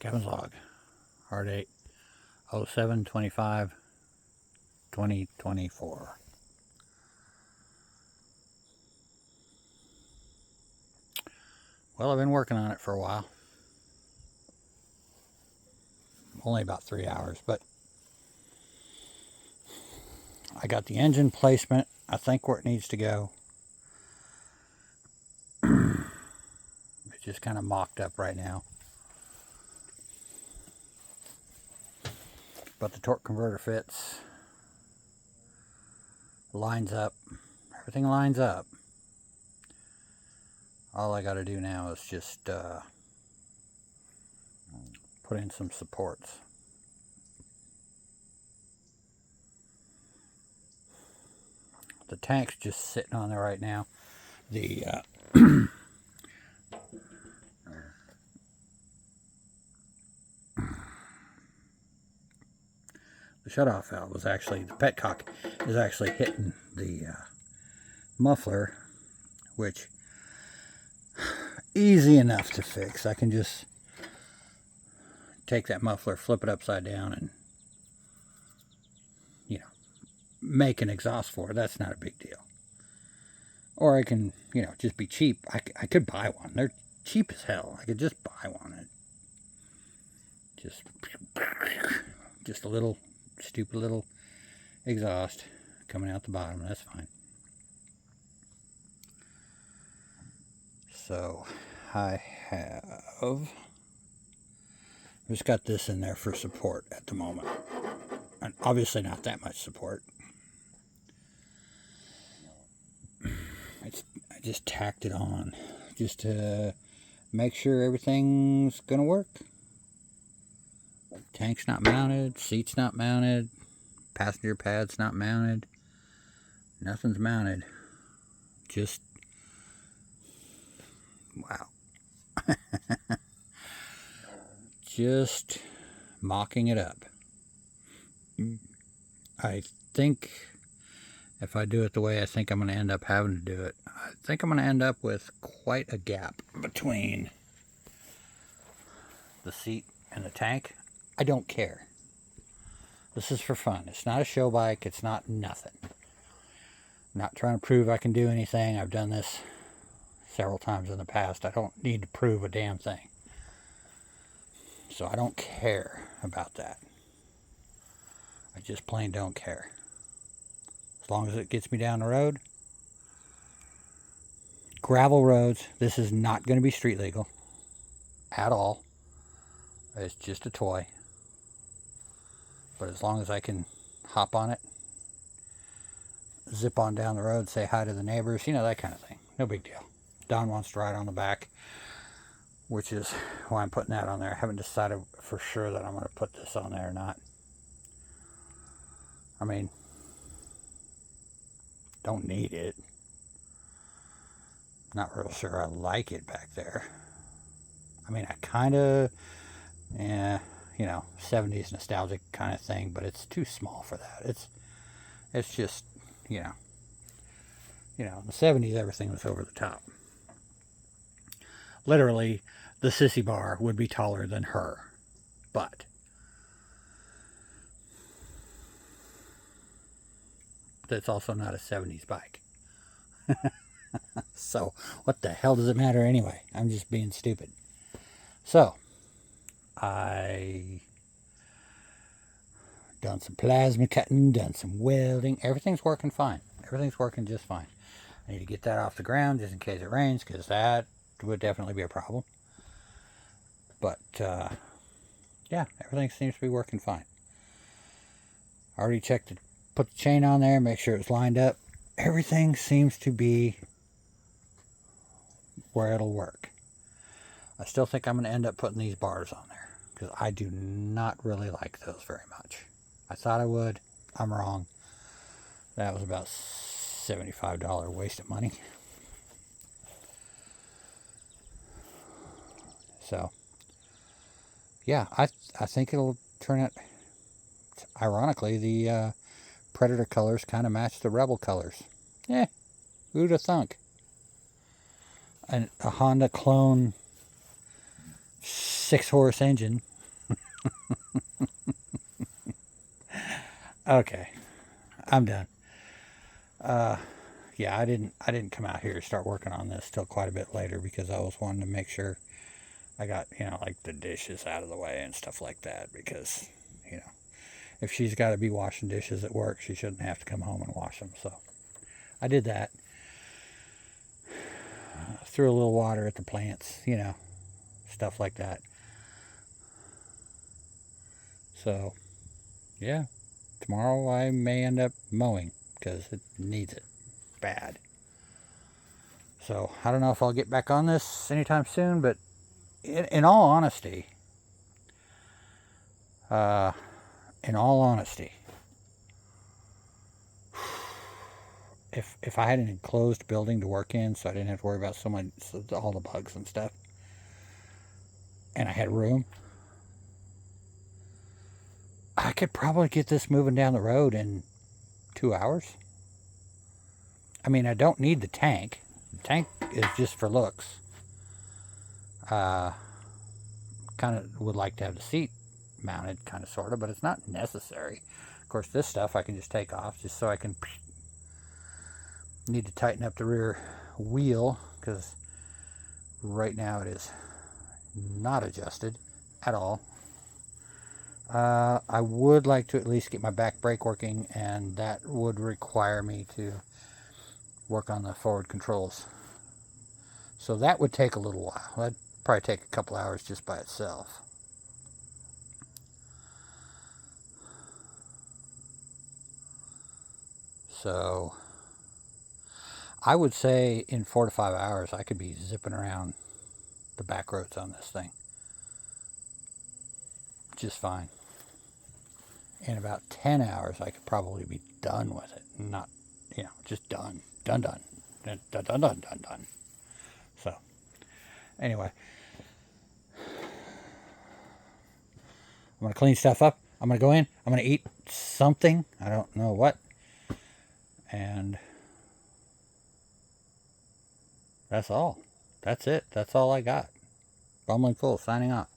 Kevin's log. Ourdate 07/25/2024. Well, I've been working on it for a while. Only about 3 hours, but I got the engine placement, I think, where it needs to go. It's just kind of mocked up right now. But the torque converter fits. Lines up. Everything lines up. All I got to do now is just put in some supports. The tank's just sitting on there right now. The the shutoff valve was actually, the petcock is actually hitting the muffler, which easy enough to fix. I can just take that muffler, flip it upside down, and make an exhaust for it. That's not a big deal. Or I can, just be cheap. I could buy one. They're cheap as hell. I could just buy one and just a little stupid little exhaust coming out the bottom. That's fine. So I have just got this in there for support at the moment, and obviously not that much support. I just tacked it on just to make sure everything's gonna work. Tank's not mounted, seat's not mounted, passenger pad's not mounted, nothing's mounted. Just wow. Just mocking it up. I think if I do it the way I think I'm going to end up having to do it, I think I'm going to end up with quite a gap between the seat and the tank. I don't care. This is for fun. It's not a show bike. It's not nothing. I'm not trying to prove I can do anything. I've done this several times in the past. I don't need to prove a damn thing. So I don't care about that. I just plain don't care. As long as it gets me down the road. Gravel roads, this is not going to be street legal at all. It's just a toy. But as long as I can hop on it, zip on down the road, say hi to the neighbors, that kind of thing. No big deal. Don wants to ride on the back, which is why I'm putting that on there. I haven't decided for sure that I'm going to put this on there or not. I mean, don't need it. Not real sure I like it back there. I mean, I kind of, 70s nostalgic kind of thing, but it's too small for that. It's just, in the 70s, everything was over the top. Literally, the sissy bar would be taller than her. But it's also not a 70s bike. So, what the hell does it matter anyway? I'm just being stupid. So, I done some plasma cutting, done some welding. Everything's working fine. Everything's working just fine. I need to get that off the ground just in case it rains, because that would definitely be a problem. But, yeah, everything seems to be working fine. I already checked put the chain on there, make sure it's lined up. Everything seems to be where it'll work. I still think I'm going to end up putting these bars on there, because I do not really like those very much. I thought I would. I'm wrong. That was about $75 waste of money. So, yeah, I think it'll turn out. Ironically, the Predator colors kind of match the Rebel colors. Who'd have thunk? A Honda clone 6-horse engine Okay, I'm done. Yeah, I didn't come out here to start working on this till quite a bit later because I was wanting to make sure I got, like the dishes out of the way and stuff like that because, you know, if she's got to be washing dishes at work, she shouldn't have to come home and wash them. So I did that. Threw a little water at the plants, stuff like that. So, yeah, tomorrow I may end up mowing because it needs it bad. So I don't know if I'll get back on this anytime soon, but in all honesty, uh, in all honesty, if I had an enclosed building to work in, so I didn't have to worry about all the bugs and stuff, and I had room, I could probably get this moving down the road in 2 hours. I mean, I don't need the tank. The tank is just for looks. Uh, Kind of would like to have the seat mounted, kind of, sort of, but it's not necessary. Of course, this stuff I can just take off just so I can. Need to tighten up the rear wheel because right now it is not adjusted at all. I would like to at least get my back brake working, and that would require me to work on the forward controls. So that would take a little while. That'd probably take a couple hours just by itself. So I would say in 4 to 5 hours I could be zipping around the back roads on this thing just fine. In about 10 hours I could probably be done with it. Not, just done. Done, done. Done, done, done, done, done, done. So, anyway, I'm going to clean stuff up. I'm going to go in. I'm going to eat something. I don't know what. And that's all. That's it. That's all I got. Bumbling Fool signing off.